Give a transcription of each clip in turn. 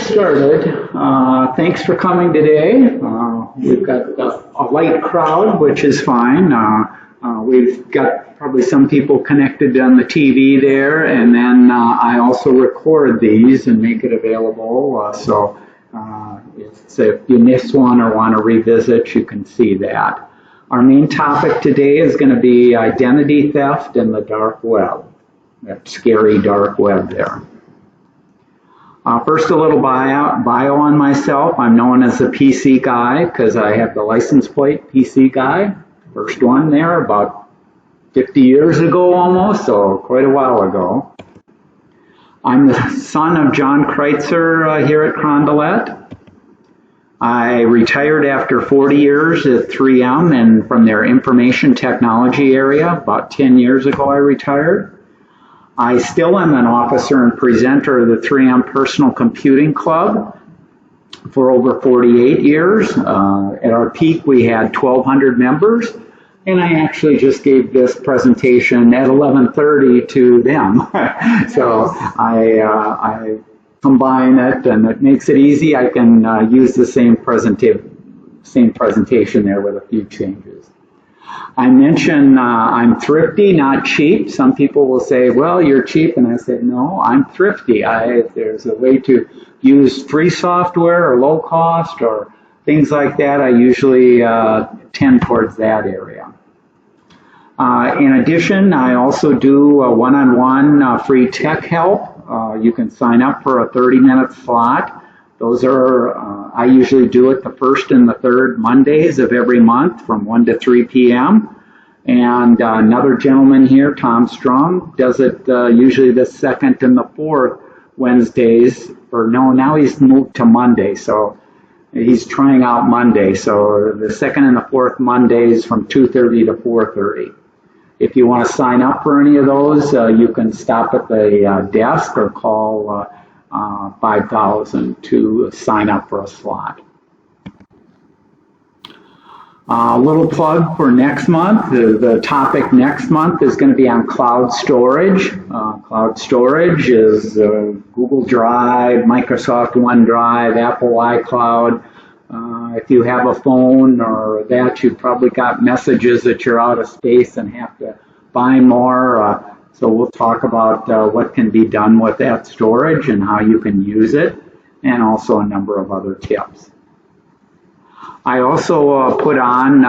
started. Thanks for coming today. We've got a light crowd, which is fine. We've got probably some people connected on the TV there, and then I also record these and make it available. If you miss one or want to revisit, you can see that. Our main topic today is going to be identity theft and the dark web, that scary dark web there. First, a little bio on myself. I'm known as the PC guy because I have the license plate PC guy. First one there about 50 years ago almost, so quite a while ago. I'm the son of John Kreuzer here at Carondelet. I retired after 40 years at 3M and from their information technology area. About 10 years ago I retired. I still am an officer and presenter of the 3M Personal Computing Club for over 48 years. At our peak, we had 1,200 members, and I actually just gave this presentation at 11:30 to them. So I combine it, and it makes it easy. I can use the same presentation there with a few changes. I mentioned I'm thrifty, not cheap. Some people will say, well, you're cheap. And I said, no, I'm thrifty. If there's a way to use free software or low cost or things like that, I usually tend towards that area. In addition, I also do a one-on-one free tech help. You can sign up for a 30-minute slot. Those are, I usually do it the first and the third Mondays of every month from 1 to 3 p.m. And another gentleman here, Tom Strum, does it usually the second and the fourth Wednesdays. Now he's moved to Monday, so he's trying out Monday. So the second and the fourth Mondays from 2:30 to 4:30. If you want to sign up for any of those, you can stop at the desk or call 5,000 to sign up for a slot. A little plug for next month. The topic next month is going to be on cloud storage. Cloud storage is Google Drive, Microsoft OneDrive, Apple iCloud. If you have a phone or that, you've probably got messages that you're out of space and have to buy more. So we'll talk about what can be done with that storage and how you can use it, and also a number of other tips. I also put on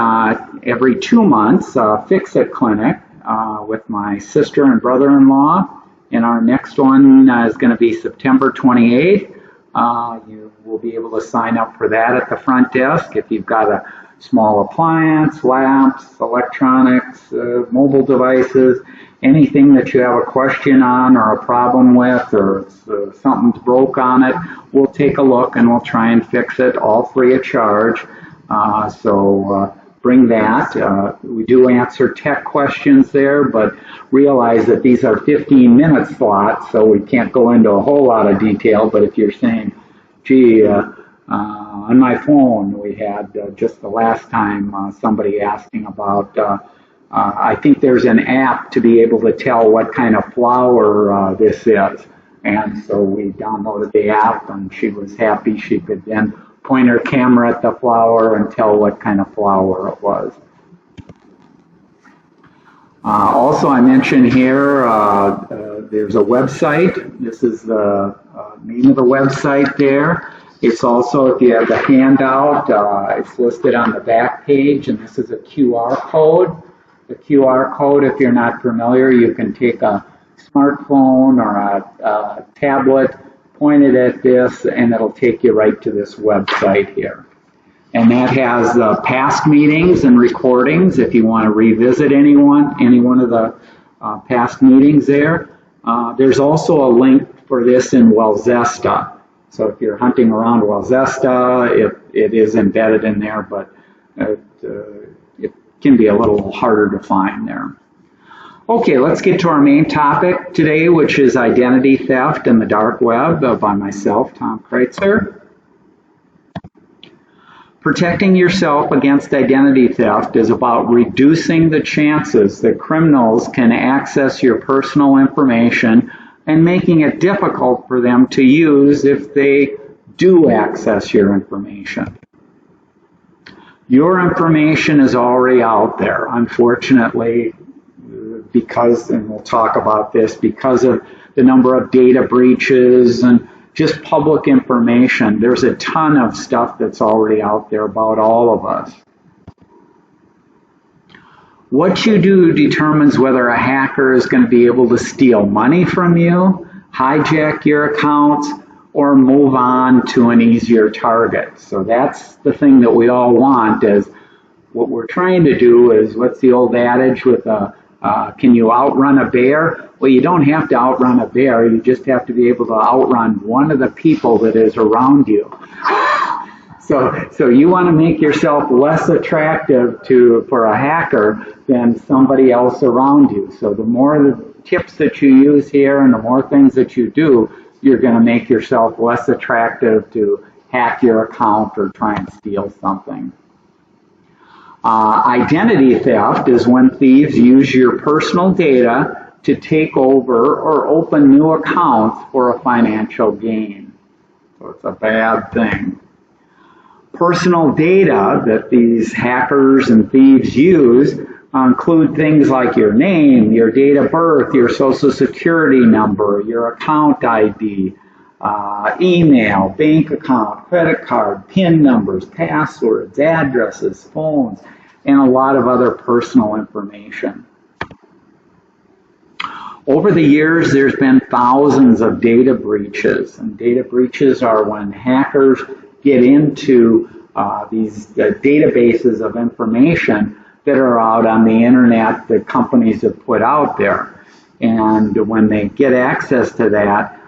every 2 months a Fix-It clinic with my sister and brother-in-law, and our next one is going to be September 28th. You will be able to sign up for that at the front desk if you've got a small appliance, lamps, electronics, mobile devices, anything that you have a question on or a problem with, or something's broke on it, we'll take a look and we'll try and fix it all free of charge. So bring that. We do answer tech questions there, but realize that these are 15-minute slots, so we can't go into a whole lot of detail. But if you're saying, gee, on my phone, we had just the last time somebody asking about I think there's an app to be able to tell what kind of flower this is. And so we downloaded the app, and she was happy she could then point her camera at the flower and tell what kind of flower it was. Also, I mentioned here there's a website. This is the name of the website there. It's also, if you have the handout, it's listed on the back page, and this is a QR code. The QR code, if you're not familiar, you can take a smartphone or a tablet, point it at this, and it'll take you right to this website here. And that has past meetings and recordings if you want to revisit any one of the past meetings there. There's also a link for this in Wellzesta. So if you're hunting around Wellzesta, it is embedded in there, but it can be a little harder to find there. Okay, let's get to our main topic today, which is identity theft and the dark web by myself, Tom Kreuzer. Protecting yourself against identity theft is about reducing the chances that criminals can access your personal information and making it difficult for them to use if they do access your information. Your information is already out there. Unfortunately, because, and we'll talk about this, because of the number of data breaches and just public information, there's a ton of stuff that's already out there about all of us. What you do determines whether a hacker is going to be able to steal money from you, hijack your accounts, or move on to an easier target. So that's the thing that we all want. Is what we're trying to do is, what's the old adage with can you outrun a bear? Well, you don't have to outrun a bear. You just have to be able to outrun one of the people that is around you. So you want to make yourself less attractive for a hacker than somebody else around you. So the more the tips that you use here and the more things that you do, you're going to make yourself less attractive to hack your account or try and steal something. Identity theft is when thieves use your personal data to take over or open new accounts for a financial gain. So it's a bad thing. Personal data that these hackers and thieves use include things like your name, your date of birth, your social security number, your account ID, email, bank account, credit card, PIN numbers, passwords, addresses, phones, and a lot of other personal information. Over the years, there's been thousands of data breaches, and data breaches are when hackers get into these databases of information that are out on the internet that companies have put out there. And when they get access to that,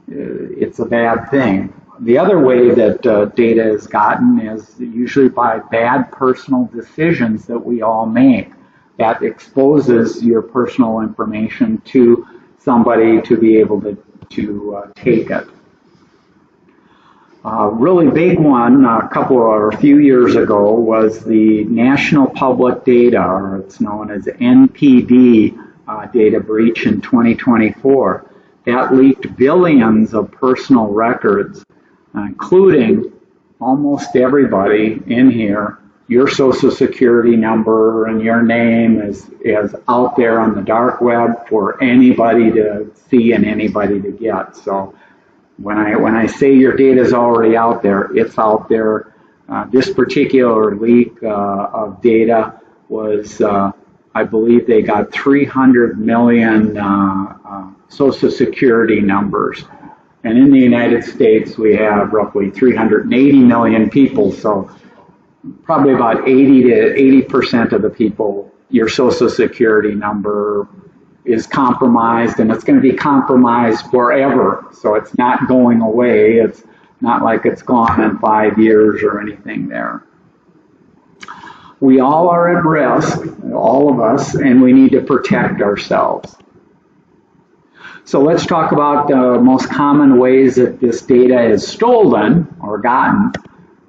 it's a bad thing. The other way that data is gotten is usually by bad personal decisions that we all make. That exposes your personal information to somebody to be able to take it. A really big one a few years ago was the National Public Data, or it's known as NPD data breach in 2024. That leaked billions of personal records, including almost everybody in here. Your social security number and your name is out there on the dark web for anybody to see and anybody to get. So when I say your data is already out there, it's out there. This particular leak of data was, I believe they got 300 million social security numbers. And in the United States, we have roughly 380 million people, so probably about 80% of the people, your social security number is compromised, and it's going to be compromised forever. So it's not going away. It's not like it's gone in 5 years or anything there. We all are at risk, all of us, and we need to protect ourselves. So let's talk about the most common ways that this data is stolen or gotten.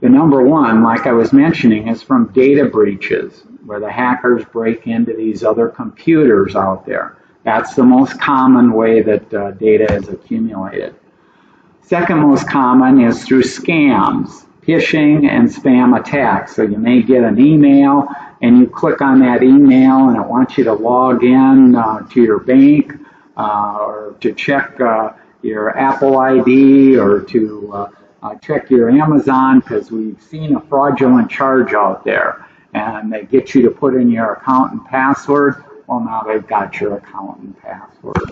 The number one, like I was mentioning, is from data breaches, where the hackers break into these other computers out there. That's the most common way that data is accumulated. Second most common is through scams, phishing, and spam attacks. So you may get an email, and you click on that email, and it wants you to log in to your bank, or to check your Apple ID, or to check your Amazon, because we've seen a fraudulent charge out there. And they get you to put in your account and password. Well, now they've got your account and password.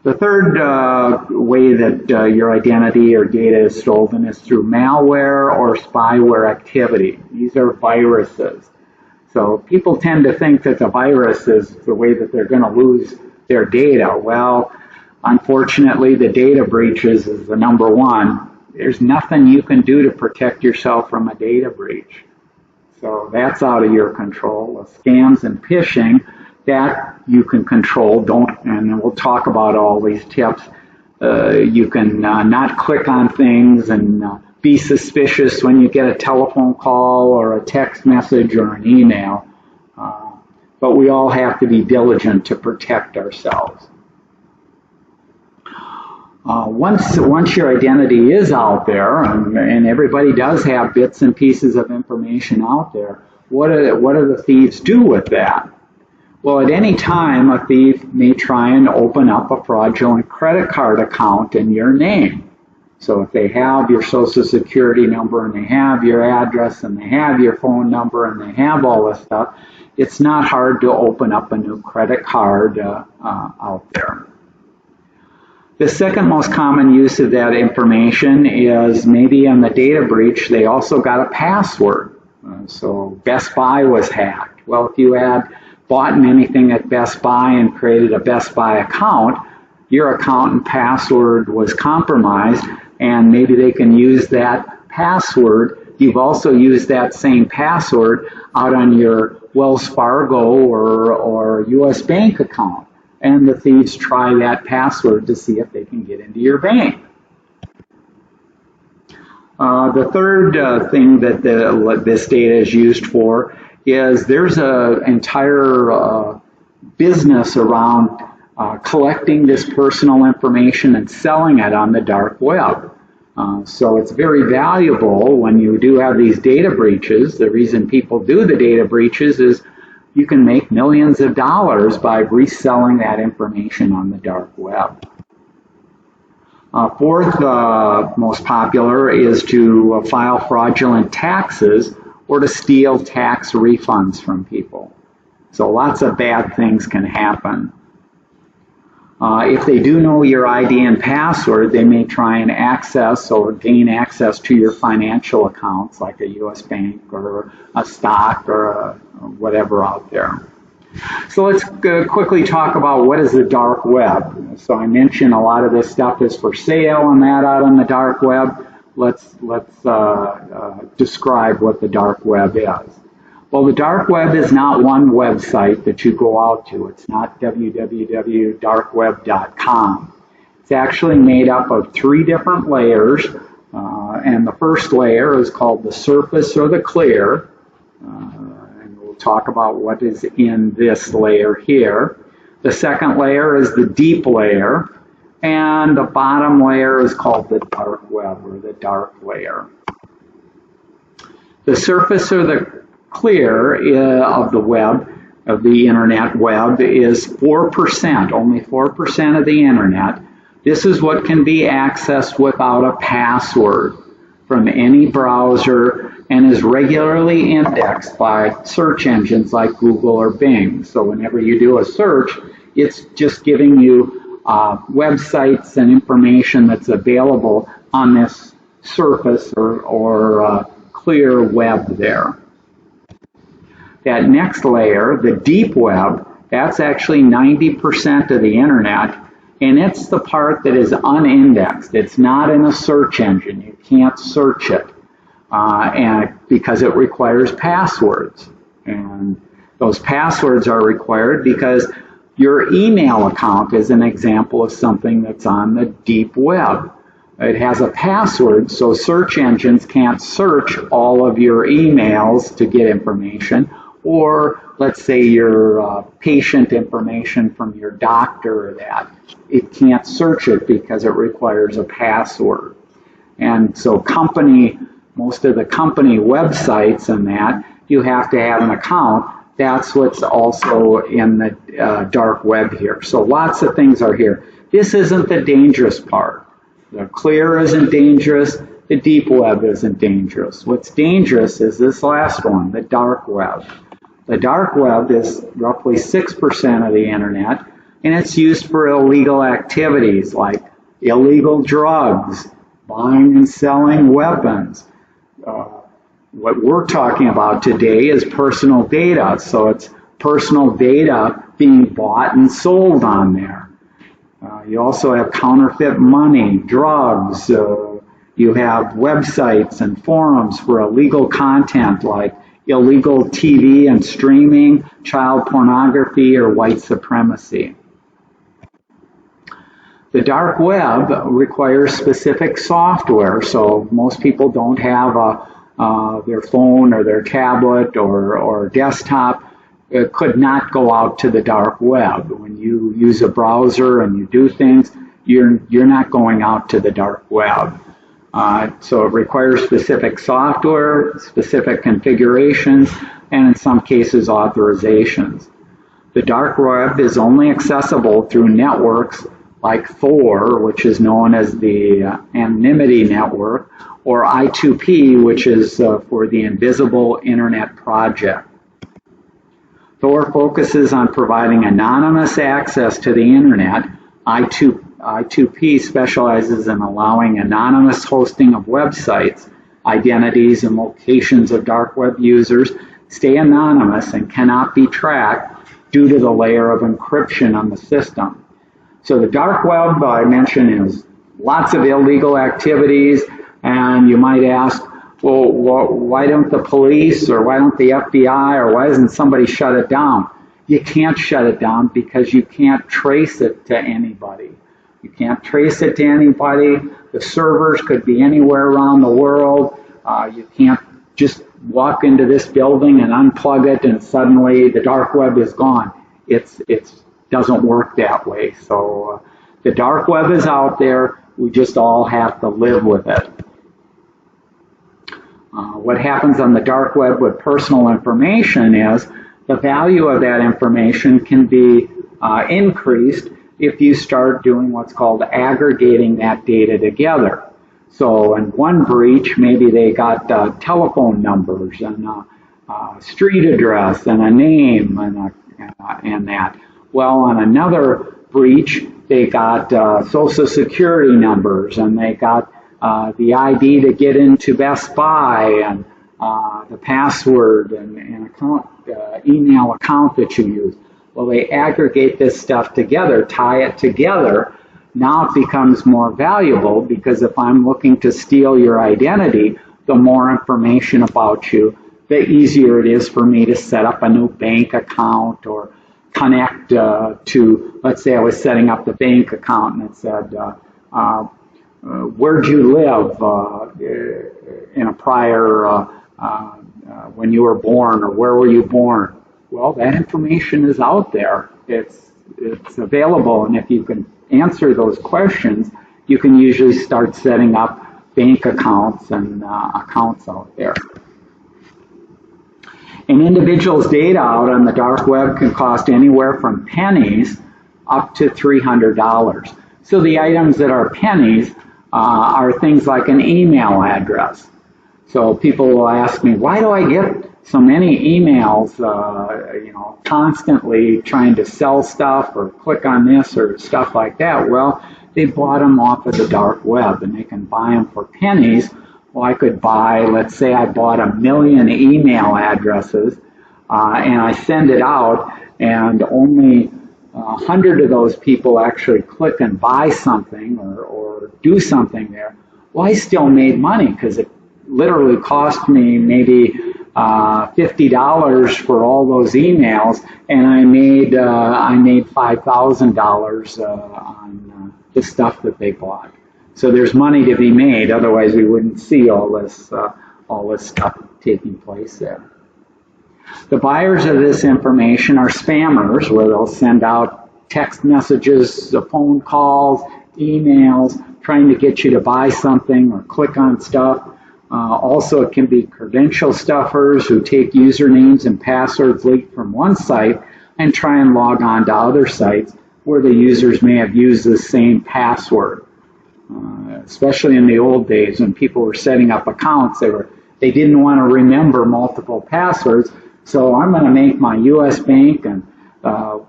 The third way that your identity or data is stolen is through malware or spyware activity. These are viruses. So people tend to think that the virus is the way that they're going to lose their data. Well, unfortunately, the data breaches is the number one. There's nothing you can do to protect yourself from a data breach. So that's out of your control. Scams and phishing, that you can control. And we'll talk about all these tips. You can not click on things and be suspicious when you get a telephone call or a text message or an email. But we all have to be diligent to protect ourselves. Once your identity is out there, and everybody does have bits and pieces of information out there, what do the thieves do with that? Well, at any time, a thief may try and open up a fraudulent credit card account in your name. So if they have your social security number and they have your address and they have your phone number and they have all this stuff, it's not hard to open up a new credit card out there. The second most common use of that information is maybe in the data breach, they also got a password. So Best Buy was hacked. Well, if you had bought anything at Best Buy and created a Best Buy account, your account and password was compromised, and maybe they can use that password. You've also used that same password out on your Wells Fargo or US Bank account. And the thieves try that password to see if they can get into your bank. The third thing that this data is used for is there's an entire business around collecting this personal information and selling it on the dark web. So it's very valuable when you do have these data breaches. The reason people do the data breaches is you can make millions of dollars by reselling that information on the dark web. Fourth most popular is to file fraudulent taxes or to steal tax refunds from people. So lots of bad things can happen. If they do know your ID and password, they may try and access or gain access to your financial accounts like a US bank or a stock or whatever out there. So let's quickly talk about what is the dark web. So I mentioned a lot of this stuff is for sale and that out on the dark web. Let's describe what the dark web is. Well, the dark web is not one website that you go out to. It's not www.darkweb.com. It's actually made up of 3 different layers, and the first layer is called the surface or the clear, and we'll talk about what is in this layer here. The second layer is the deep layer, and the bottom layer is called the dark web or the dark layer. The surface or the clear of the web, of the internet web, is 4%, only 4% of the internet. This is what can be accessed without a password from any browser and is regularly indexed by search engines like Google or Bing. So whenever you do a search, it's just giving you websites and information that's available on this surface or clear web there. That next layer, the deep web, that's actually 90% of the internet, and it's the part that is unindexed. It's not in a search engine. You can't search it and because it requires passwords. And those passwords are required because your email account is an example of something that's on the deep web. It has a password, so search engines can't search all of your emails to get information. Or let's say your patient information from your doctor, that it can't search it because it requires a password. And so most of the company websites and that, you have to have an account. That's what's also in the dark web here. So lots of things are here. This isn't the dangerous part. The clear isn't dangerous. The deep web isn't dangerous. What's dangerous is this last one, the dark web. The dark web is roughly 6% of the internet, and it's used for illegal activities like illegal drugs, buying and selling weapons. What we're talking about today is personal data, so it's personal data being bought and sold on there. You also have counterfeit money, drugs. You have websites and forums for illegal content like illegal TV and streaming, child pornography, or white supremacy. The dark web requires specific software, so most people don't have their phone or their tablet or desktop. It could not go out to the dark web. When you use a browser and you do things, you're not going out to the dark web. So it requires specific software, specific configurations, and in some cases authorizations. The dark web is only accessible through networks like Thor, which is known as the Anonymity Network, or I2P, which is for the Invisible Internet Project. Thor focuses on providing anonymous access to the Internet. I2P specializes in allowing anonymous hosting of websites. Identities and locations of dark web users stay anonymous and cannot be tracked due to the layer of encryption on the system. So the dark web, I mentioned, is lots of illegal activities, and you might ask, well, why don't the police or why don't the FBI or why doesn't somebody shut it down? You can't shut it down because you can't trace it to anybody. You can't trace it to anybody. The servers could be anywhere around the world. You can't just walk into this building and unplug it and suddenly the dark web is gone. It doesn't work that way. So the dark web is out there. We just all have to live with it. What happens on the dark web with personal information is the value of that information can be increased if you start doing what's called aggregating that data together. So in one breach, maybe they got telephone numbers and a street address and a name and that. Well, on another breach, they got social security numbers and they got the ID to get into Best Buy and the password and account, email account that you use. Well, they aggregate this stuff together, tie it together. Now it becomes more valuable because if I'm looking to steal your identity, the more information about you, the easier it is for me to set up a new bank account or connect to, let's say I was setting up the bank account and it said, where'd you live in a prior, when you were born, or where were you born? Well, that information is out there. It's available, and if you can answer those questions, you can usually start setting up bank accounts and accounts out there. An individual's data out on the dark web can cost anywhere from pennies up to $300. So the items that are pennies are things like an email address. So people will ask me, why do I get so many emails, constantly trying to sell stuff or click on this or stuff like that? Well, they bought them off of the dark web and they can buy them for pennies. Well, I could buy, let's say I bought 1 million email addresses and I send it out and only 100 of those people actually click and buy something or do something there. Well, I still made money because it literally cost me maybe $50 for all those emails, and I made $5,000 on the stuff that they bought. So there's money to be made. Otherwise, we wouldn't see all this stuff taking place there. The buyers of this information are spammers, where they'll send out text messages, phone calls, emails, trying to get you to buy something or click on stuff. Also, it can be credential stuffers who take usernames and passwords leaked from one site and try and log on to other sites where the users may have used the same password. Especially in the old days when people were setting up accounts, they didn't want to remember multiple passwords. So I'm going to make my U.S. Bank and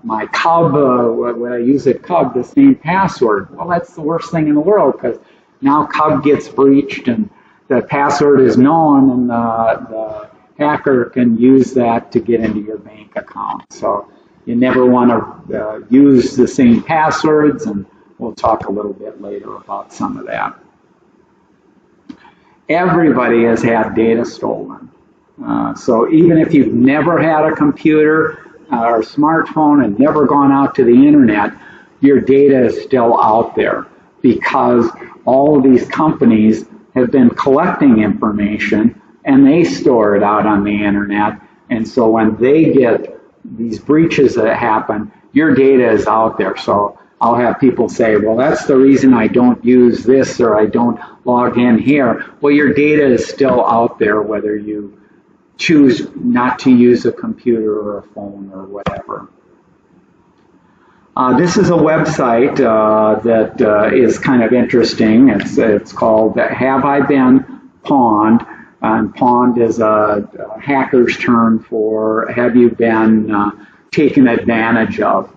my Cub, when I use at Cub, the same password. Well, that's the worst thing in the world because now Cub gets breached and the password is known and the hacker can use that to get into your bank account. So you never want to use the same passwords, and we'll talk a little bit later about some of that. Everybody has had data stolen. So even if you've never had a computer or smartphone and never gone out to the internet, your data is still out there because all of these companies have been collecting information and they store it out on the internet. And so when they get these breaches that happen, your data is out there. So I'll have people say, well, that's the reason I don't use this or I don't log in here. Well, your data is still out there whether you choose not to use a computer or a phone or whatever. This is a website that is kind of interesting. It's called Have I Been Pawned? And pawned is a hacker's term for have you been taken advantage of.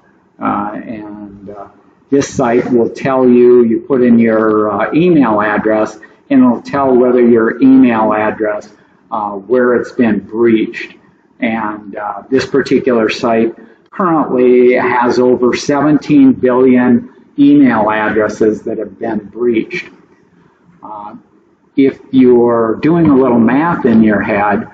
This site will tell you, you put in your email address, and it'll tell whether your email address, where it's been breached. And this particular site currently has over 17 billion email addresses that have been breached. If you're doing a little math in your head,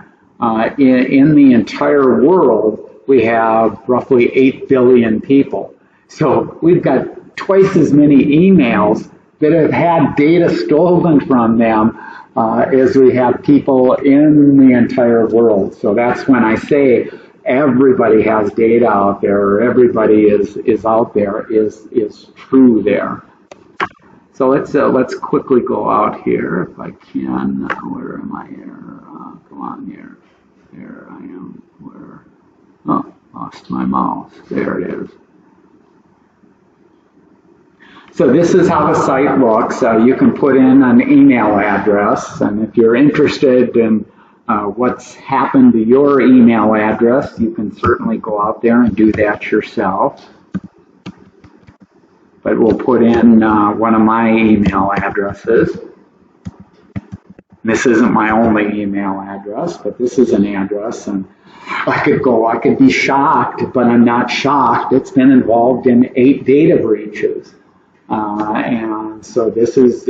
in the entire world, we have roughly 8 billion people. So we've got twice as many emails that have had data stolen from them as we have people in the entire world. So that's when I say everybody has data out there, or everybody is out there, is true there. So let's quickly go out here if I can. Where am I here? Come on here. There I am. Where? Oh, lost my mouse. There it is. So this is how the site looks. You can put in an email address, and if you're interested in what's happened to your email address, you can certainly go out there and do that yourself. But we'll put in one of my email addresses. This isn't my only email address, but this is an address, and I could be shocked, but I'm not shocked. It's been involved in 8 data breaches. And so this is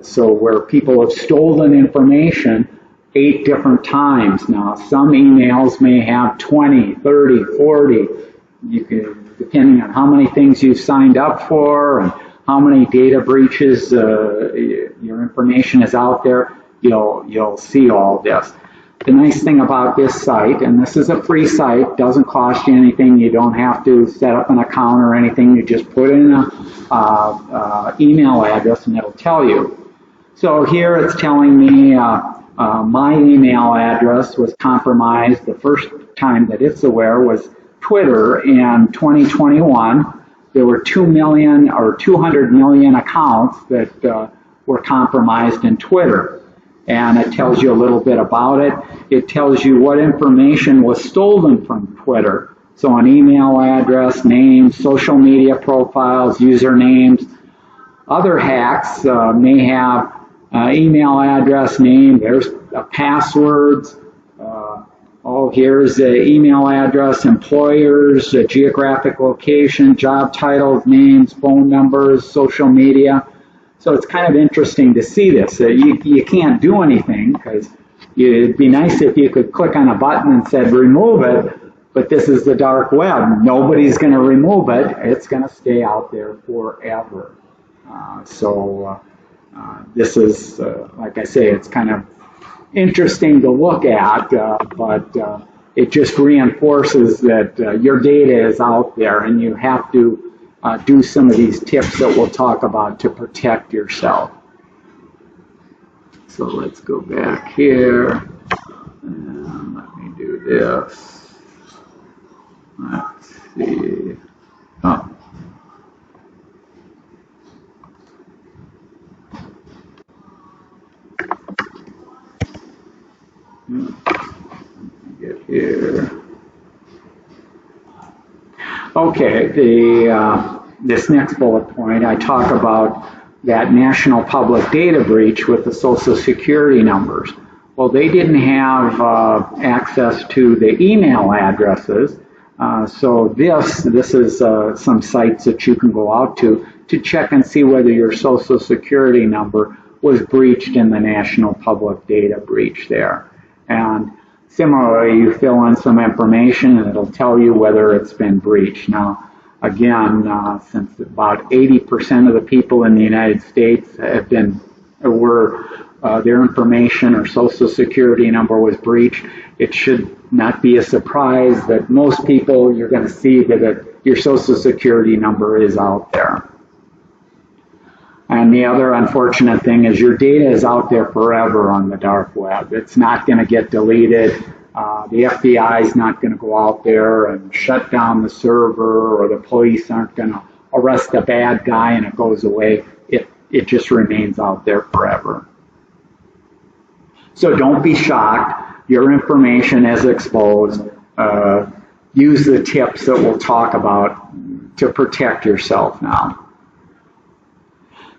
so where people have stolen information 8 different times. Now, some emails may have 20, 30, 40. You can, depending on how many things you've signed up for and how many data breaches your information is out there, you'll see all this. The nice thing about this site, and this is a free site, doesn't cost you anything. You don't have to set up an account or anything. You just put in an email address and it'll tell you. So here it's telling me my email address was compromised. The first time that it's aware was Twitter in 2021. There were 2 million or 200 million accounts that were compromised in Twitter. And it tells you a little bit about it. It tells you what information was stolen from Twitter. So an email address, names, social media profiles, usernames. Other hacks may have email address, name, there's passwords. Here's the email address, employers, geographic location, job titles, names, phone numbers, social media. So it's kind of interesting to see this. You can't do anything because it'd be nice if you could click on a button and said remove it, but this is the dark web. Nobody's going to remove it. It's going to stay out there forever. This is, like I say, it's kind of interesting to look at, but it just reinforces that your data is out there and you have to do some of these tips that we'll talk about to protect yourself. So let's go back here and let me do this. Let's see. Oh. Get here. Okay, this next bullet point, I talk about that national public data breach with the Social Security numbers. Well, they didn't have access to the email addresses, so this is some sites that you can go out to check and see whether your Social Security number was breached in the national public data breach there. And similarly, you fill in some information and it'll tell you whether it's been breached. Now, again, since about 80% of the people in the United States have been, their information or Social Security number was breached, it should not be a surprise that most people, you're going to see that your Social Security number is out there. And the other unfortunate thing is your data is out there forever on the dark web. It's not going to get deleted. The FBI is not going to go out there and shut down the server, or the police aren't going to arrest a bad guy and it goes away. It just remains out there forever. So don't be shocked. Your information is exposed. Use the tips that we'll talk about to protect yourself now.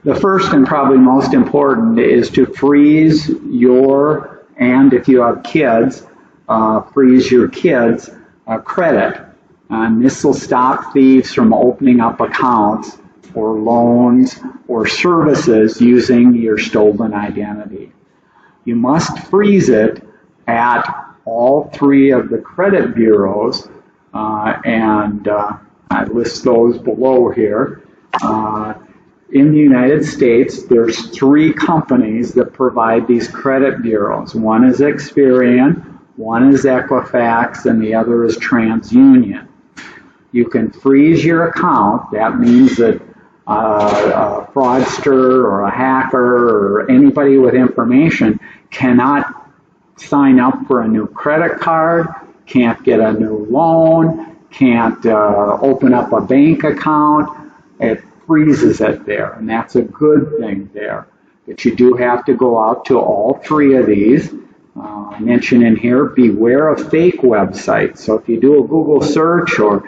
The first and probably most important is to freeze your, and if you have kids, freeze your kids' credit. And this will stop thieves from opening up accounts or loans or services using your stolen identity. You must freeze it at all three of the credit bureaus, and I list those below here. In the United States, there's 3 companies that provide these credit bureaus. One is Experian, one is Equifax, and the other is TransUnion. You can freeze your account. That means that a fraudster or a hacker or anybody with information cannot sign up for a new credit card, can't get a new loan, can't open up a bank account. It freezes it there, and that's a good thing there. But you do have to go out to all 3 of these. I mention in here, beware of fake websites. So if you do a Google search or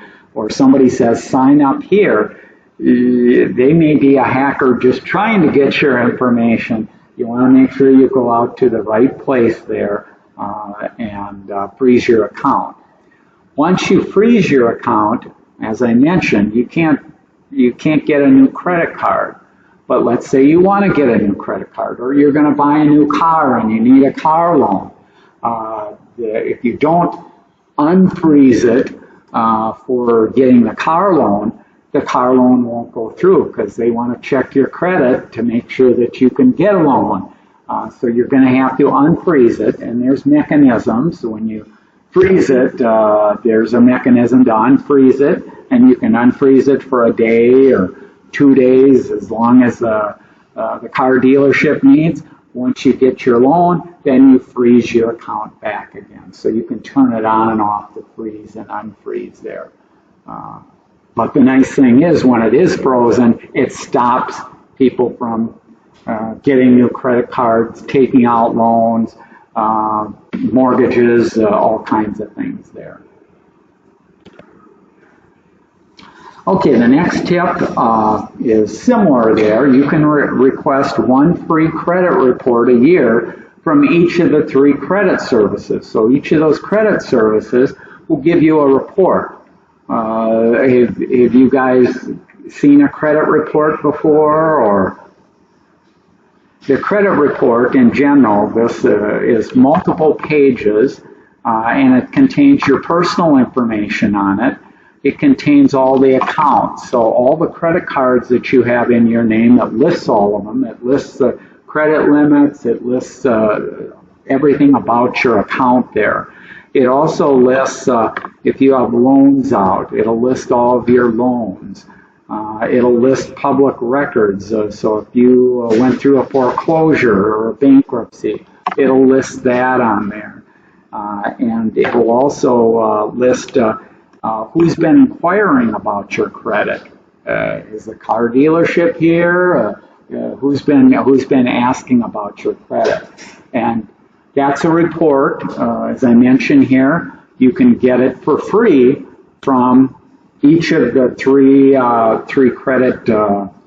somebody says sign up here, they may be a hacker just trying to get your information. You want to make sure you go out to the right place there and freeze your account. Once you freeze your account, as I mentioned, you can't get a new credit card. But let's say you want to get a new credit card, or you're going to buy a new car and you need a car loan. If you don't unfreeze it for getting the car loan won't go through because they want to check your credit to make sure that you can get a loan. So you're going to have to unfreeze it, and there's mechanisms. When you freeze it, there's a mechanism to unfreeze it, and you can unfreeze it for a day or 2 days, as long as the car dealership needs. Once you get your loan, then you freeze your account back again. So you can turn it on and off to freeze and unfreeze there. But the nice thing is, when it is frozen, it stops people from getting new credit cards, taking out loans, mortgages, all kinds of things there. Okay, the next tip is similar there. You can request 1 free credit report a year from each of the 3 credit services. So each of those credit services will give you a report. Have you guys seen a credit report before? Or the credit report in general, this is multiple pages, and it contains your personal information on it. It contains all the accounts, so all the credit cards that you have in your name, it lists all of them. It lists the credit limits. It lists everything about your account there. It also lists if you have loans out. It'll list all of your loans. It'll list public records. So if you went through a foreclosure or a bankruptcy, it'll list that on there. And it will also list who's been inquiring about your credit. Is the car dealership here? Who's been asking about your credit? And that's a report. As I mentioned here, you can get it for free from each of the three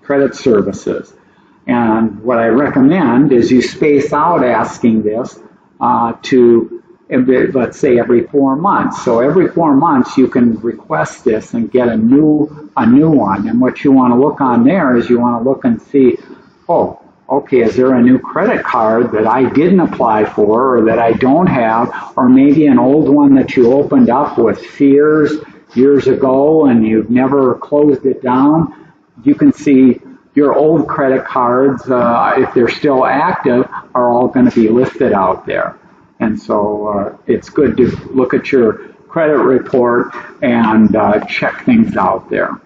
credit services. And what I recommend is you space out asking this to, let's say, every 4 months. So every 4 months you can request this and get a new one. And what you want to look on there is you want to look and see, oh, okay, is there a new credit card that I didn't apply for or that I don't have, or maybe an old one that you opened up with Sears years ago and you've never closed it down. You can see your old credit cards, if they're still active, are all going to be listed out there. And so it's good to look at your credit report and check things out there.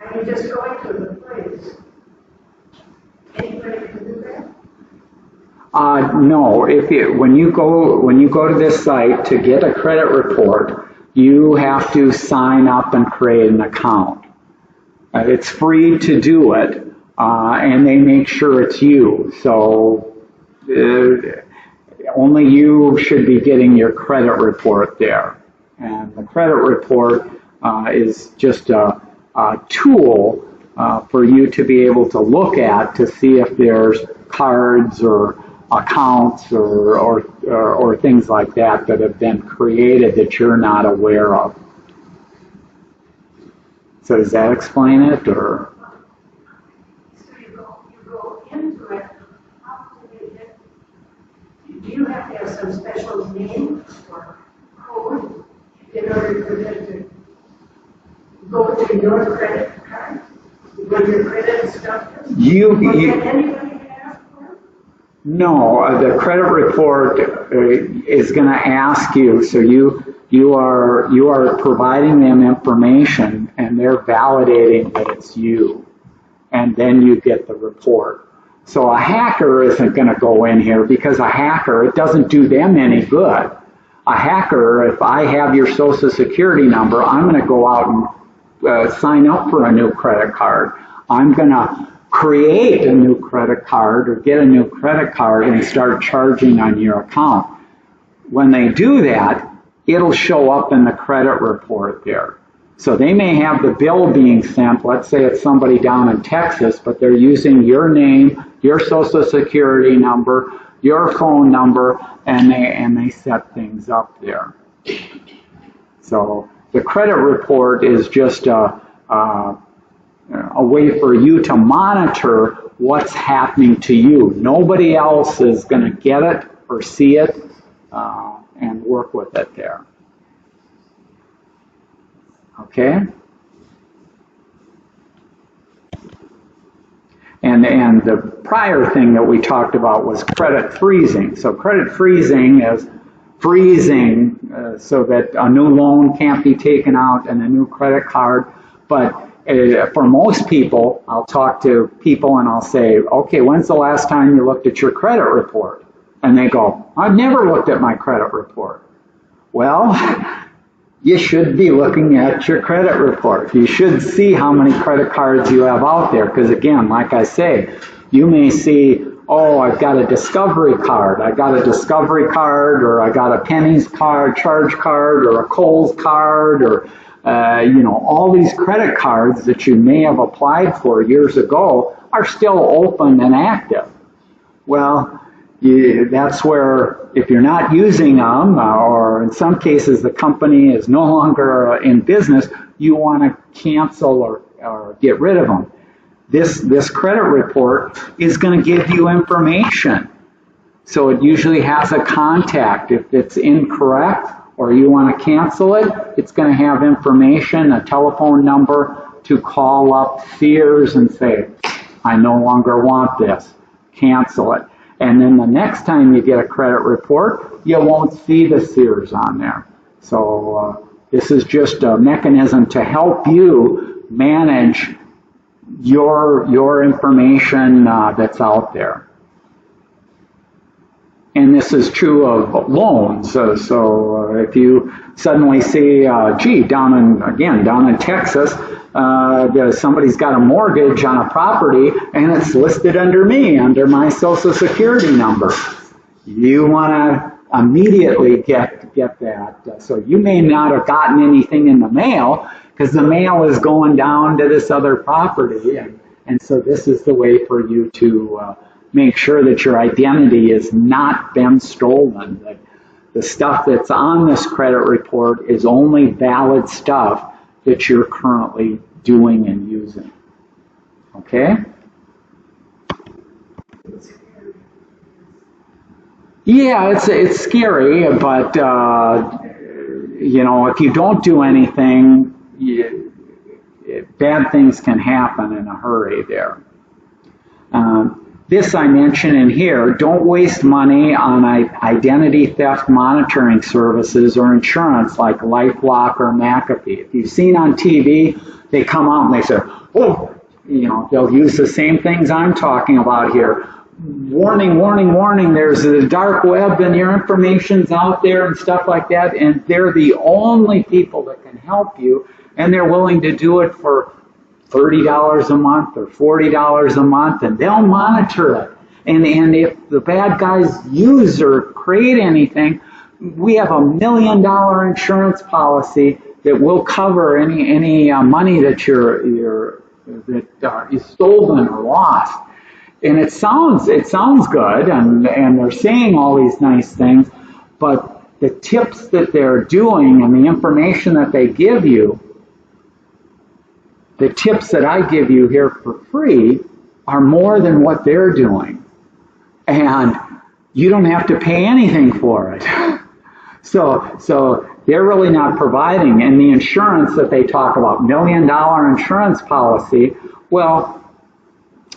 And you just go into the place. Anybody can do that? No. When you go to this site to get a credit report, you have to sign up and create an account. It's free to do it, and they make sure it's you. So only you should be getting your credit report there. And the credit report is just a tool for you to be able to look at to see if there's cards or accounts or things like that that have been created that you're not aware of. So does that explain it, or? So you go into it. How do they get? Do you have to have some special name or code in order for them to go to your credit card? Where your credit stuff is? Can anybody ask for it? No, the credit report is going to ask you, so you are providing them information and they're validating that it's you, and then you get the report. So a hacker isn't going to go in here, because a hacker, it doesn't do them any good. A hacker, if I have your social security number, I'm going to go out and sign up for a new credit card. I'm going to create a new credit card or get a new credit card and start charging on your account. When they do that, it'll show up in the credit report there. So they may have the bill being sent, let's say it's somebody down in Texas, but they're using your name, your social security number, your phone number, and they set things up there. So the credit report is just a way for you to monitor what's happening to you. Nobody else is going to get it or see it and work with it there. Okay? And the prior thing that we talked about was credit freezing. So credit freezing is freezing so that a new loan can't be taken out and a new credit card. But for most people, I'll talk to people and I'll say, okay, when's the last time you looked at your credit report? And they go, I've never looked at my credit report. Well, you should be looking at your credit report. You should see how many credit cards you have out there. Because again, like I say, you may see, oh, I've got a Discovery card. I got a Discovery card, or I got a Penny's card, Charge card, or a Kohl's card, or all these credit cards that you may have applied for years ago are still open and active. Well, that's where, if you're not using them, or in some cases the company is no longer in business, you want to cancel or get rid of them. This credit report is going to give you information. So it usually has a contact. If it's incorrect or you want to cancel it, it's going to have information, a telephone number to call up Sears and say, I no longer want this. Cancel it. And then the next time you get a credit report, you won't see the Sears on there. So this is just a mechanism to help you manage your information that's out there. And this is true of loans. So if you suddenly see, down in Texas, somebody's got a mortgage on a property and it's listed under me, under my social security number. You want to immediately get that. So you may not have gotten anything in the mail because the mail is going down to this other property. And so this is the way for you to make sure that your identity has not been stolen, that the stuff that's on this credit report is only valid stuff that you're currently doing and using. Okay? Yeah, it's scary, but if you don't do anything, bad things can happen in a hurry there. This I mention in here, don't waste money on identity theft monitoring services or insurance like LifeLock or McAfee. If you've seen on TV, they come out and they say, oh, you know, they'll use the same things I'm talking about here. Warning, warning, warning, there's the dark web and your information's out there and stuff like that, and they're the only people that can help you, and they're willing to do it for $30 a month or $40 a month, and they'll monitor it. And if the bad guys use or create anything, we have $1 million insurance policy that will cover any money that is stolen or lost. And it sounds good, and they're saying all these nice things, but the tips that they're doing and the information that they give you, the tips that I give you here for free are more than what they're doing. And you don't have to pay anything for it. So they're really not providing. And the insurance that they talk about, $1 million insurance policy, well,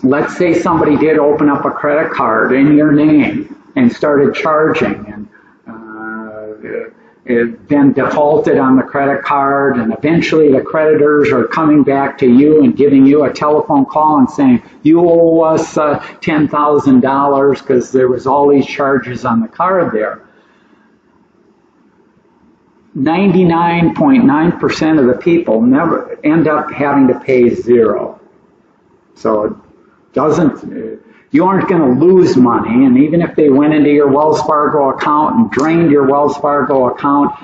let's say somebody did open up a credit card in your name and started charging, and it then defaulted on the credit card, and eventually the creditors are coming back to you and giving you a telephone call and saying, you owe us $10,000 because there was all these charges on the card there. 99.9% of the people never end up having to pay zero. So it doesn't, you aren't going to lose money, and even if they went into your Wells Fargo account and drained your Wells Fargo account,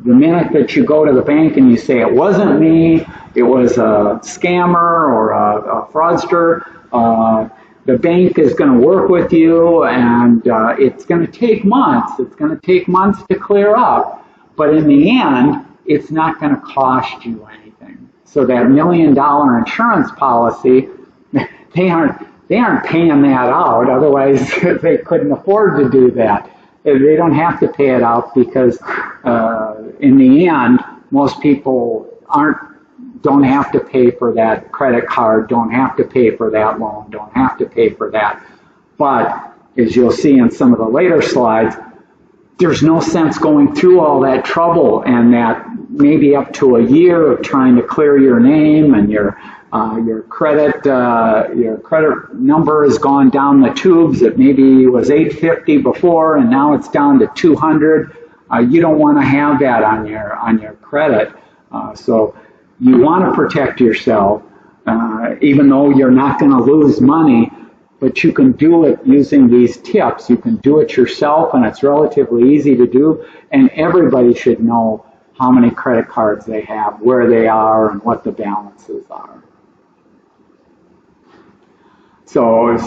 the minute that you go to the bank and you say, it wasn't me, it was a scammer or a fraudster, the bank is going to work with you, and it's going to take months. It's going to take months to clear up, but in the end, it's not going to cost you anything. So that $1 million insurance policy, they aren't paying that out, otherwise they couldn't afford to do that. They don't have to pay it out because in the end, most people don't have to pay for that credit card, don't have to pay for that loan, don't have to pay for that. But as you'll see in some of the later slides, there's no sense going through all that trouble and that maybe up to a year of trying to clear your name, and your credit number has gone down the tubes. It maybe was 850 before, and now it's down to 200. You don't want to have that on your credit. So you want to protect yourself, even though you're not going to lose money. But you can do it using these tips. You can do it yourself, and it's relatively easy to do. And everybody should know how many credit cards they have, where they are, and what the balances are. So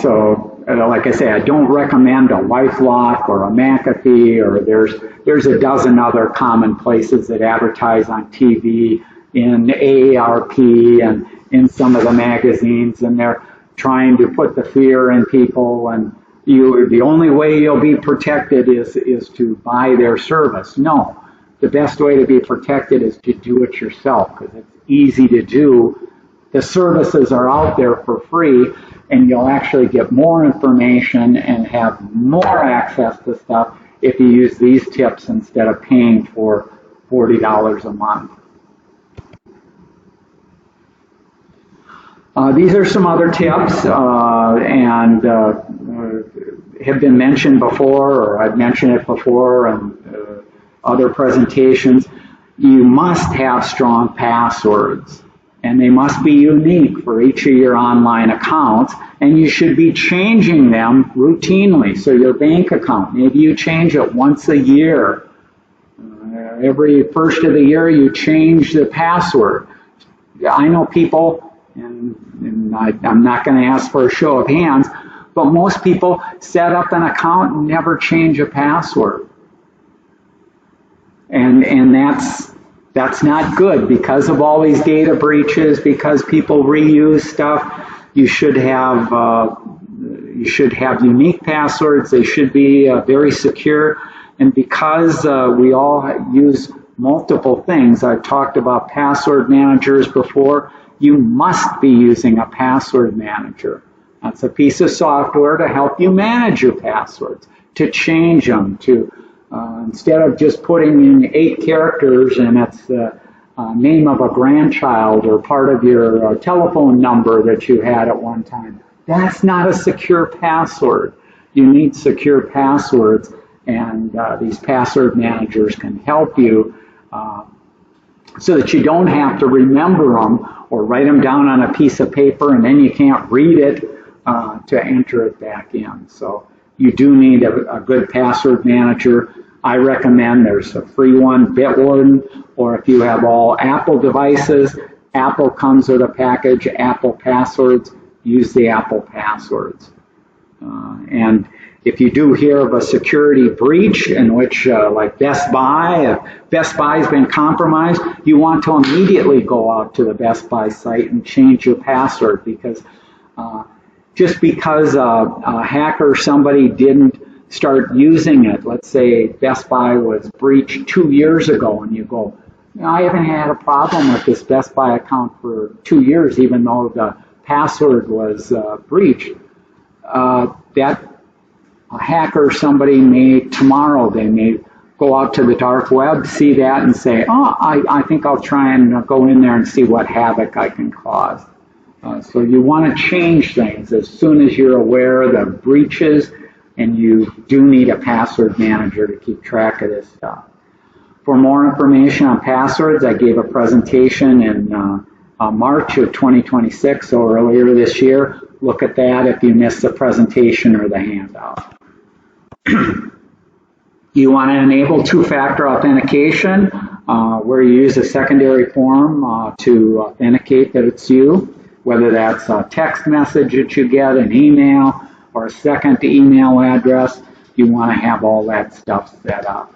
like I say, I don't recommend a LifeLock or a McAfee, or there's a dozen other common places that advertise on TV, in AARP, and in some of the magazines, and they're trying to put the fear in people, and the only way you'll be protected is to buy their service. No, the best way to be protected is to do it yourself, because it's easy to do. The services are out there for free, and you'll actually get more information and have more access to stuff if you use these tips instead of paying for $40 a month. These are some other tips, and have been mentioned before, or I've mentioned it before in other presentations. You must have strong passwords, and they must be unique for each of your online accounts, and you should be changing them routinely. So your bank account, maybe you change it once a year. Every first of the year you change the password. I know people, and I'm not going to ask for a show of hands, but most people set up an account and never change a password. And that's not good because of all these data breaches, because people reuse stuff. You should have unique passwords. They should be very secure. And because we all use multiple things. I've talked about password managers before. You must be using a password manager. That's a piece of software to help you manage your passwords, to change them, to instead of just putting in 8 characters and it's the name of a grandchild or part of your telephone number that you had at one time. That's not a secure password. You need secure passwords, and these password managers can help you so that you don't have to remember them or write them down on a piece of paper and then you can't read it to enter it back in. So you do need a good password manager. I recommend there's a free one, Bitwarden, or if you have all Apple devices, Apple comes with a package, Apple Passwords, use the Apple Passwords. And if you do hear of a security breach in which, like Best Buy, if Best Buy's been compromised, you want to immediately go out to the Best Buy site and change your password, because just because a hacker, somebody didn't start using it, let's say Best Buy was breached 2 years ago, and you go, I haven't had a problem with this Best Buy account for 2 years, even though the password was breached. That a hacker, somebody may, tomorrow, they may go out to the dark web, see that, and say, oh, I think I'll try and go in there and see what havoc I can cause. So you want to change things as soon as you're aware of the breaches, and you do need a password manager to keep track of this stuff. For more information on passwords, I gave a presentation in March of 2026, so earlier this year. Look at that if you missed the presentation or the handout. You want to enable two-factor authentication, where you use a secondary form to authenticate that it's you, whether that's a text message that you get, an email, or a second email address. You want to have all that stuff set up.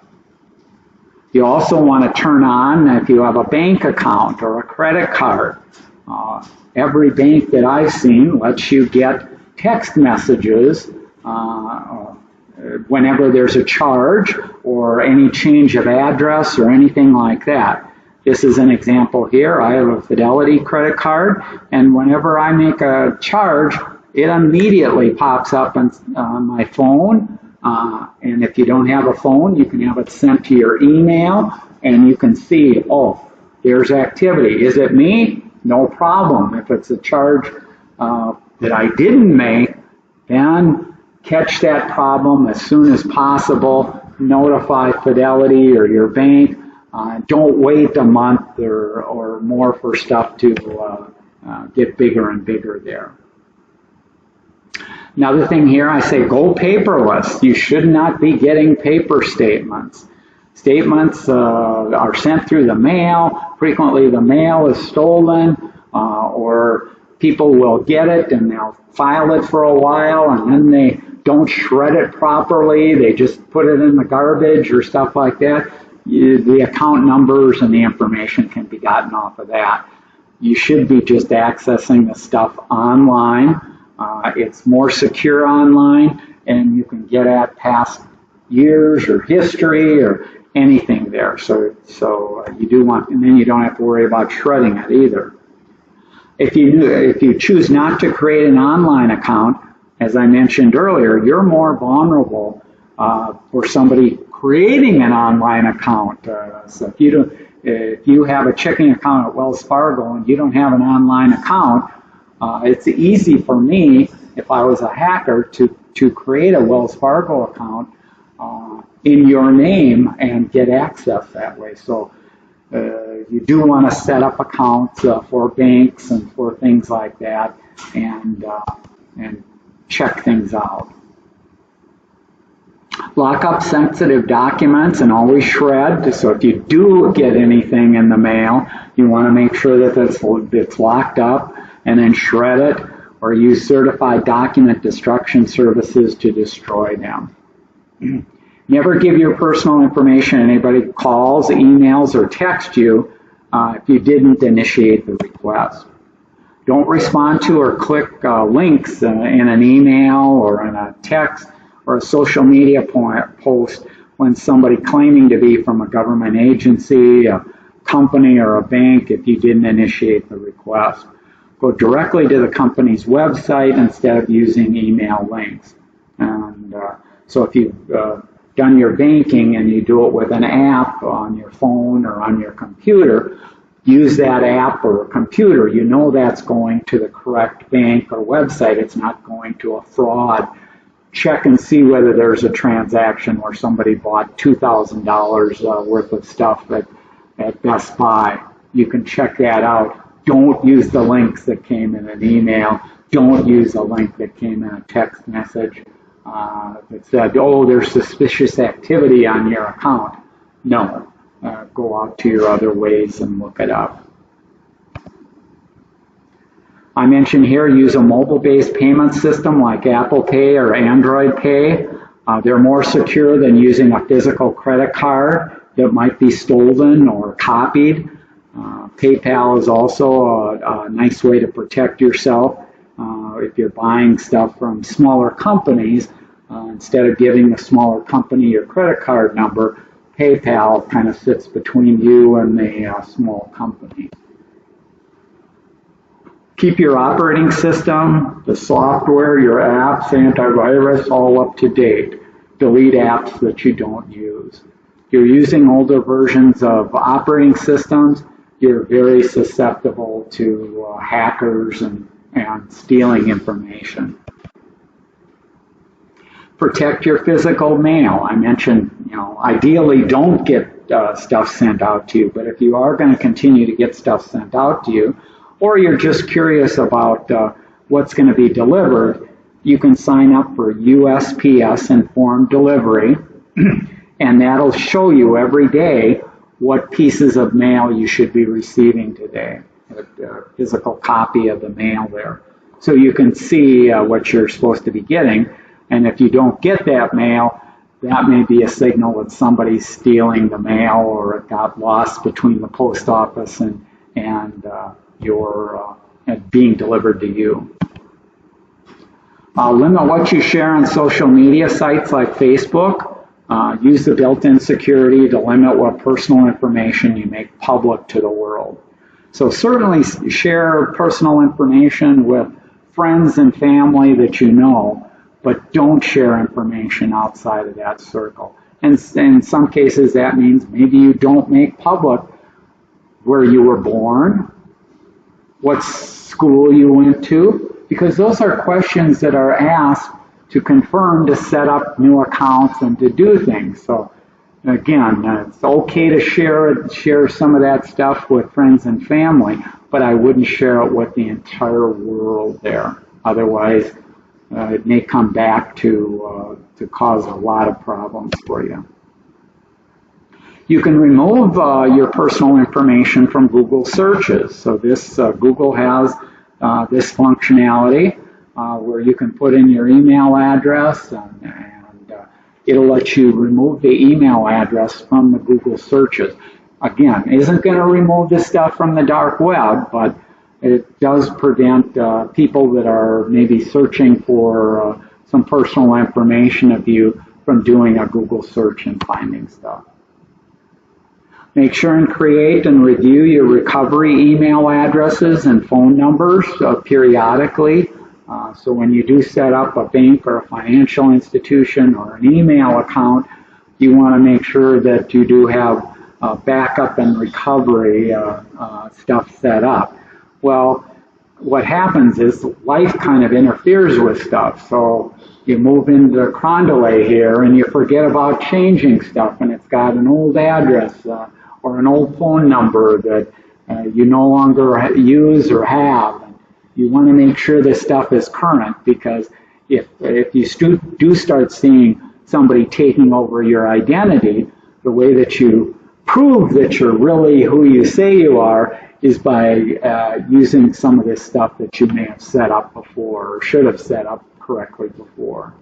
You also want to turn on, if you have a bank account or a credit card, every bank that I've seen lets you get text messages whenever there's a charge or any change of address or anything like that. This is an example here. I have a Fidelity credit card, and whenever I make a charge, it immediately pops up on my phone. And if you don't have a phone, you can have it sent to your email, and you can see, oh, there's activity. Is it me? No problem. If it's a charge that I didn't make, then catch that problem as soon as possible. Notify Fidelity or your bank. Don't wait a month or more for stuff to get bigger and bigger there. Another thing here, I say go paperless. You should not be getting paper statements. Statements are sent through the mail. Frequently the mail is stolen, or people will get it and they'll file it for a while, and then they don't shred it properly. They just put it in the garbage or stuff like that. The account numbers and the information can be gotten off of that. You should be just accessing the stuff online. It's more secure online, and you can get at past years or history or anything there. So you do want, and then you don't have to worry about shredding it either. If you choose not to create an online account, as I mentioned earlier, you're more vulnerable for somebody creating an online account. So if you have a checking account at Wells Fargo and you don't have an online account, it's easy for me, if I was a hacker, to create a Wells Fargo account in your name and get access that way. So you do want to set up accounts for banks and for things like that, and check things out. Lock up sensitive documents and always shred. So if you do get anything in the mail, you want to make sure that it's locked up, and then shred it, or use certified document destruction services to destroy them. Never give your personal information to anybody who calls, emails, or texts you if you didn't initiate the request. Don't respond to or click links in an email or in a text or a social media post when somebody claiming to be from a government agency, a company, or a bank if you didn't initiate the request. Go directly to the company's website instead of using email links. And so if you've done your banking and you do it with an app on your phone or on your computer, use that app or computer. You know that's going to the correct bank or website. It's not going to a fraud. Check and see whether there's a transaction where somebody bought $2,000 worth of stuff at Best Buy. You can check that out. Don't use the links that came in an email. Don't use a link that came in a text message that said, oh, there's suspicious activity on your account. No. Go out to your other ways and look it up. I mentioned here, use a mobile-based payment system like Apple Pay or Android Pay. They're more secure than using a physical credit card that might be stolen or copied. PayPal is also a nice way to protect yourself. If you're buying stuff from smaller companies, instead of giving the smaller company your credit card number, PayPal kind of sits between you and the small company. Keep your operating system, the software, your apps, antivirus, all up to date. Delete apps that you don't use. If you're using older versions of operating systems, you're very susceptible to hackers and stealing information. Protect your physical mail. I mentioned, ideally don't get stuff sent out to you, but if you are going to continue to get stuff sent out to you, or you're just curious about what's going to be delivered, you can sign up for USPS Informed Delivery, and that'll show you every day what pieces of mail you should be receiving today, a physical copy of the mail there. So you can see what you're supposed to be getting, and if you don't get that mail, that may be a signal that somebody's stealing the mail or it got lost between the post office and being delivered to you. Limit what you share on social media sites like Facebook. Use the built-in security to limit what personal information you make public to the world. So certainly share personal information with friends and family that you know, but don't share information outside of that circle. And in some cases that means maybe you don't make public where you were born, what school you went to, because those are questions that are asked to confirm to set up new accounts and to do things. So again, it's okay to share some of that stuff with friends and family, but I wouldn't share it with the entire world there. Otherwise, it may come back to cause a lot of problems for you. You can remove your personal information from Google searches. So this Google has this functionality where you can put in your email address and it'll let you remove the email address from the Google searches. Again, isn't going to remove this stuff from the dark web, but it does prevent people that are maybe searching for some personal information of you from doing a Google search and finding stuff. Make sure and create and review your recovery email addresses and phone numbers periodically. So when you do set up a bank or a financial institution or an email account, you want to make sure that you do have backup and recovery stuff set up. Well, what happens is life kind of interferes with stuff. So you move into Carondelet here and you forget about changing stuff, and it's got an old address or an old phone number that you no longer use or have. You want to make sure this stuff is current, because if you do start seeing somebody taking over your identity, the way that you prove that you're really who you say you are is by using some of this stuff that you may have set up before or should have set up correctly before.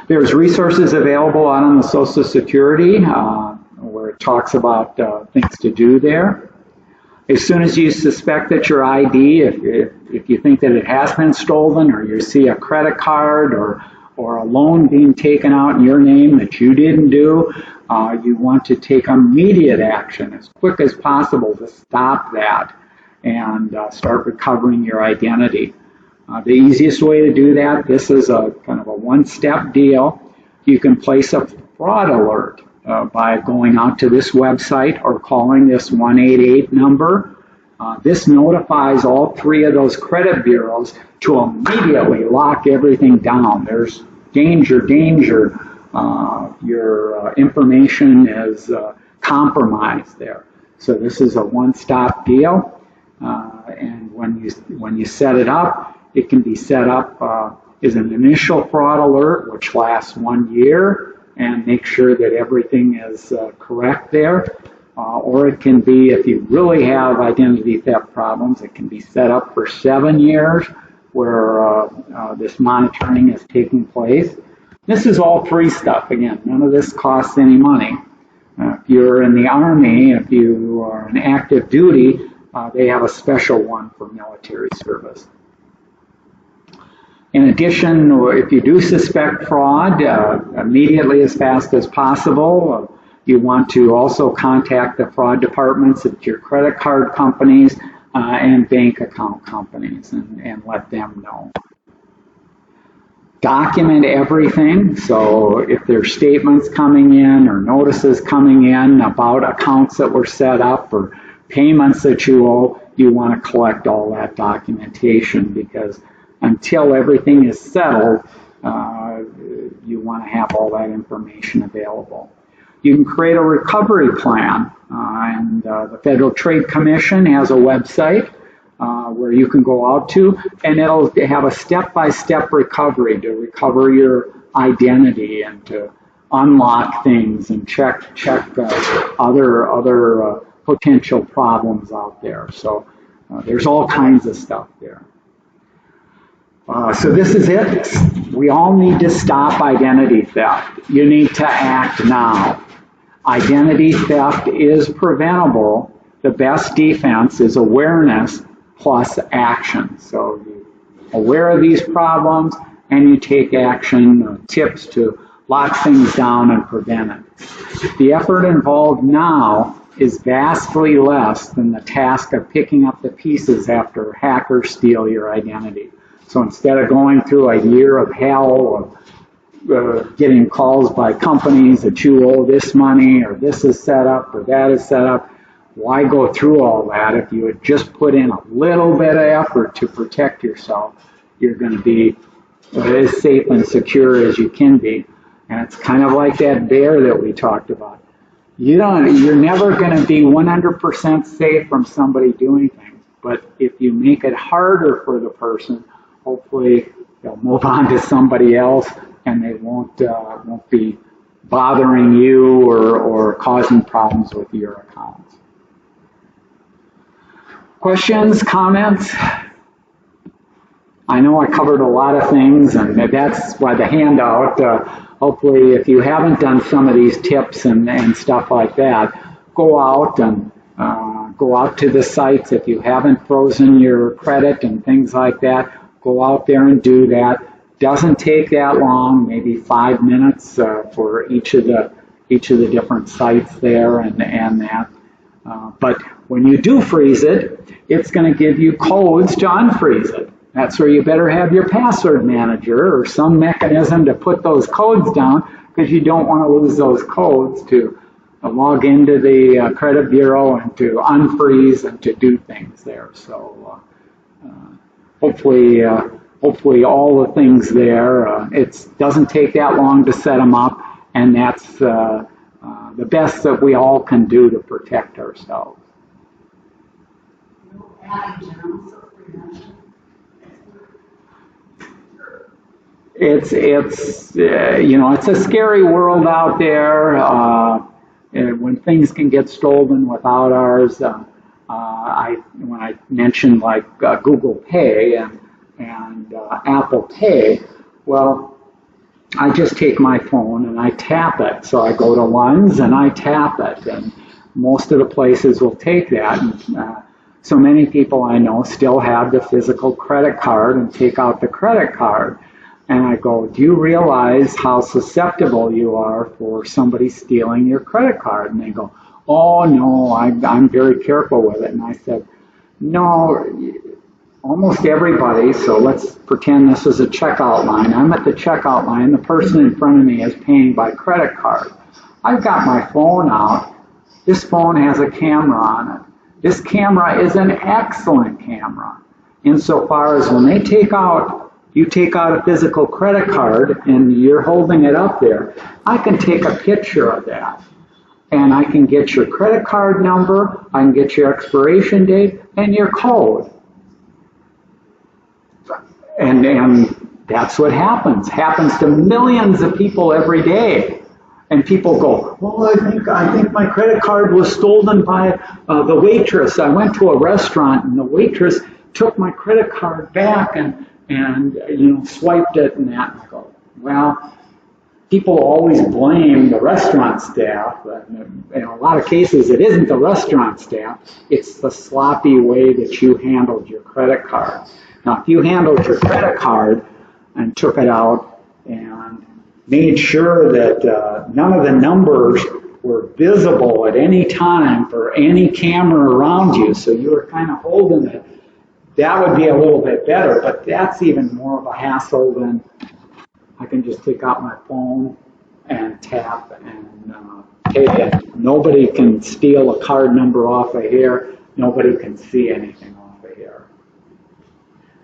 There's resources available out on the Social Security where it talks about things to do there. As soon as you suspect that your ID, if you think that it has been stolen, or you see a credit card or or a loan being taken out in your name that you didn't do, you want to take immediate action as quick as possible to stop that and start recovering your identity. The easiest way to do that, this is a kind of a one-step deal. You can place a fraud alert by going out to this website or calling this 188 number. This notifies all three of those credit bureaus to immediately lock everything down. There's danger, danger. Your information is compromised there. So this is a one-stop deal. And when you set it up, it can be set up as an initial fraud alert, which lasts 1 year, and make sure that everything is correct there. Or it can be, if you really have identity theft problems, it can be set up for 7 years where this monitoring is taking place. This is all free stuff. Again, none of this costs any money. If you're in the Army, if you are in active duty, they have a special one for military service. In addition, if you do suspect fraud, immediately as fast as possible, you want to also contact the fraud departments at your credit card companies and bank account companies and let them know. Document everything. So if there's statements coming in or notices coming in about accounts that were set up or payments that you owe, you want to collect all that documentation, because until everything is settled, you want to have all that information available. You can create a recovery plan, and the Federal Trade Commission has a website where you can go out to, and it'll have a step-by-step recovery to recover your identity and to unlock things and check other potential problems out there. So there's all kinds of stuff there. So this is it. We all need to stop identity theft. You need to act now. Identity theft is preventable. The best defense is awareness plus action. So you're aware of these problems and you take action, tips to lock things down and prevent it. The effort involved now is vastly less than the task of picking up the pieces after hackers steal your identity. So instead of going through a year of hell of getting calls by companies that you owe this money or this is set up or that is set up, why go through all that? If you would just put in a little bit of effort to protect yourself, you're going to be as safe and secure as you can be. And it's kind of like that bear that we talked about. You're never going to be 100% safe from somebody doing things. But if you make it harder for the person, hopefully they'll move on to somebody else and they won't be bothering you or causing problems with your accounts. Questions, comments? I know I covered a lot of things, and that's why the handout, hopefully if you haven't done some of these tips and stuff like that, go out to the sites. If you haven't frozen your credit and things like that, go out there and do that. Doesn't take that long, maybe 5 minutes for each of the different sites there and that. But when you do freeze it, it's going to give you codes to unfreeze it. That's where you better have your password manager or some mechanism to put those codes down, because you don't want to lose those codes to log into the credit bureau and to unfreeze and to do things there. So hopefully all the things there, it doesn't take that long to set them up, and that's the best that we all can do to protect ourselves. It's a scary world out there when things can get stolen without ours. When I mentioned like Google Pay and Apple Pay, well, I just take my phone and I tap it. So I go to ones and I tap it, and most of the places will take that. And, so many people I know still have the physical credit card and take out the credit card. And I go, do you realize how susceptible you are for somebody stealing your credit card? And they go, oh, no, I'm very careful with it. And I said, no, almost everybody, so let's pretend this is a checkout line. I'm at the checkout line. The person in front of me is paying by credit card. I've got my phone out. This phone has a camera on it. This camera is an excellent camera insofar as when you take out a physical credit card and you're holding it up there, I can take a picture of that. And I can get your credit card number, I can get your expiration date, and your code. And that's what happens. Happens to millions of people every day. And people go, well, I think my credit card was stolen by the waitress. I went to a restaurant and the waitress took my credit card back and swiped it and that. And I go, well, people always blame the restaurant staff. In a lot of cases, it isn't the restaurant staff. It's the sloppy way that you handled your credit card. Now, if you handled your credit card and took it out and made sure that none of the numbers were visible at any time for any camera around you, so you were kind of holding it, that would be a little bit better, but that's even more of a hassle than I can just take out my phone and tap and pay it. Nobody can steal a card number off of here. Nobody can see anything off of here.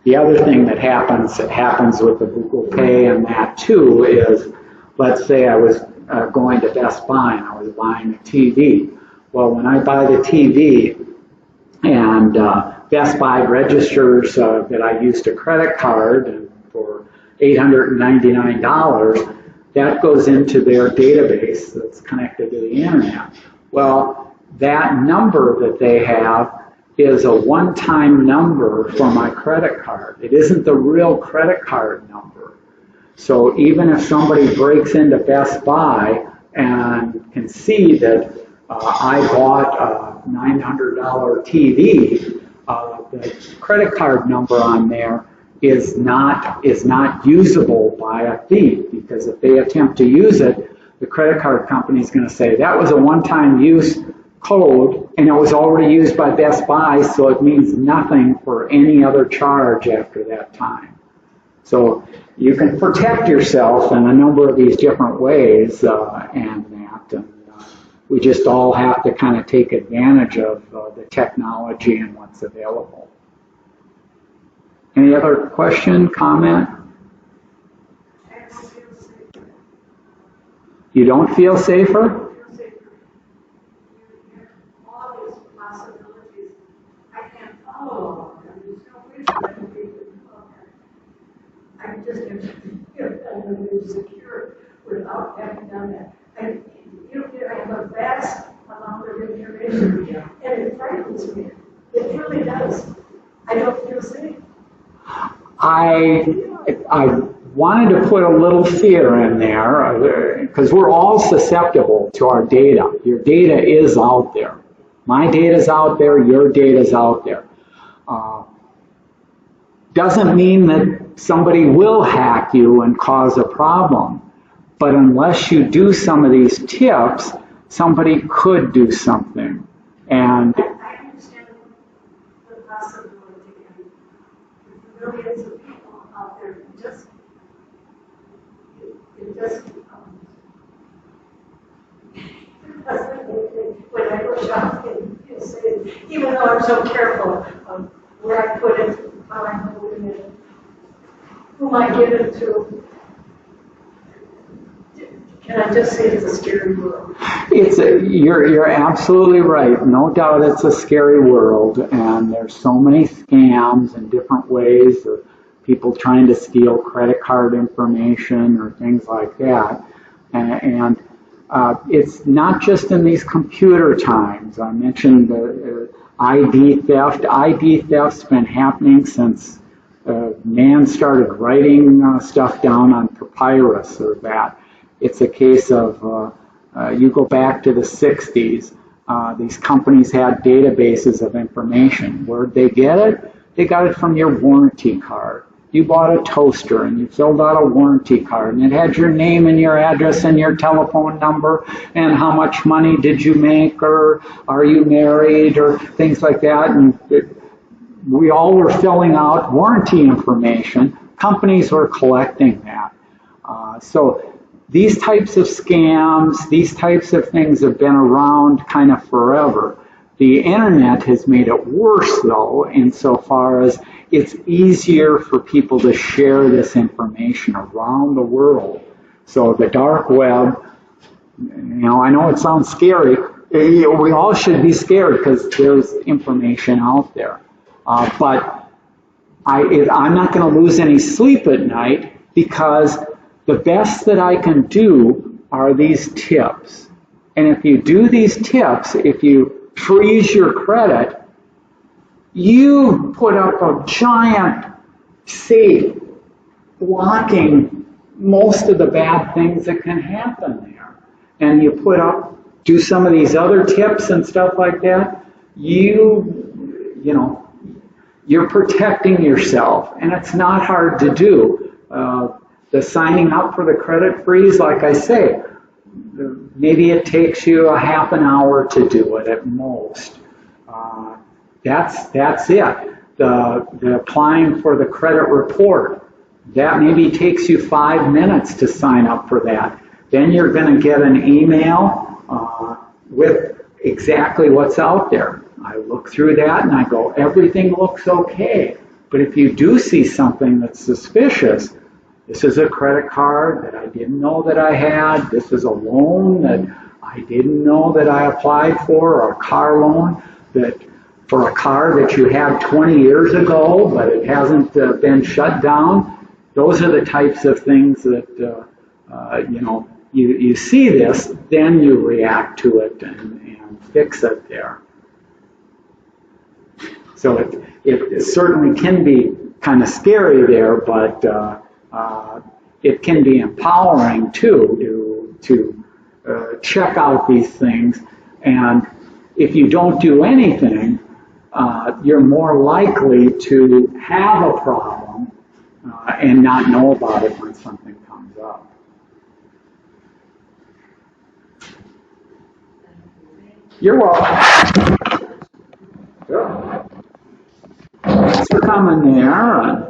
The other thing that happens with the Google Pay and that too is, let's say I was going to Best Buy and I was buying a TV. Well, when I buy the TV and Best Buy registers that I used a credit card for $899, that goes into their database that's connected to the internet. Well, that number that they have is a one-time number for my credit card. It isn't the real credit card number. So even if somebody breaks into Best Buy and can see that I bought a $900 TV, the credit card number on there is not usable by a thief, because if they attempt to use it, the credit card company is going to say that was a one-time use code and it was already used by Best Buy, so it means nothing for any other charge after that time. So you can protect yourself in a number of these different ways, we just all have to kind of take advantage of the technology and what's available. Any other question, comment? You don't feel safer? All these possibilities, I can't follow them. There's no way I can be I just have to secure without having done that. I have a vast amount of information, and it frightens me. It really does. I don't feel safe. I wanted to put a little fear in there because we're all susceptible to our data. Your data is out there. My data's out there. Your data's out there. Doesn't mean that somebody will hack you and cause a problem. But unless you do some of these tips, somebody could do something. And I understand the possibility, and millions of people out there it just when I go shopping, you'll say, even though I'm so careful of where I put it, how I'm holding it, whom I give it to. Can I just say it's a scary world? You're absolutely right. No doubt it's a scary world, and there's so many scams and different ways of people trying to steal credit card information or things like that. And it's not just in these computer times. I mentioned ID theft. ID theft's been happening since man started writing stuff down on papyrus or that. It's a case of, you go back to the 60s, these companies had databases of information. Where'd they get it? They got it from your warranty card. you bought a toaster and you filled out a warranty card and it had your name and your address and your telephone number and how much money did you make or are you married or things like that. And we all were filling out warranty information. Companies were collecting that. So these types of scams, these types of things have been around kind of forever. The internet has made it worse, though, insofar as it's easier for people to share this information around the world. So the dark web, I know it sounds scary. We all should be scared because there's information out there. But I'm not going to lose any sleep at night because the best that I can do are these tips. And if you do these tips, if you freeze your credit, you put up a giant safe blocking most of the bad things that can happen there. And you do some of these other tips and stuff like that, you're protecting yourself, and it's not hard to do. The signing up for the credit freeze, like I say, maybe it takes you a half an hour to do it at most. That's it. The applying for the credit report, that maybe takes you 5 minutes to sign up for that. Then you're going to get an email with exactly what's out there. I look through that and I go, everything looks okay. But if you do see something that's suspicious, this is a credit card that I didn't know that I had, this is a loan that I didn't know that I applied for, or a car loan for a car that you had 20 years ago, but it hasn't been shut down. Those are the types of things that, you see this, then you react to it and fix it there. So it certainly can be kind of scary there, but it can be empowering too to check out these things. And if you don't do anything, you're more likely to have a problem and not know about it when something comes up. You're welcome. Sure. Thanks for coming there.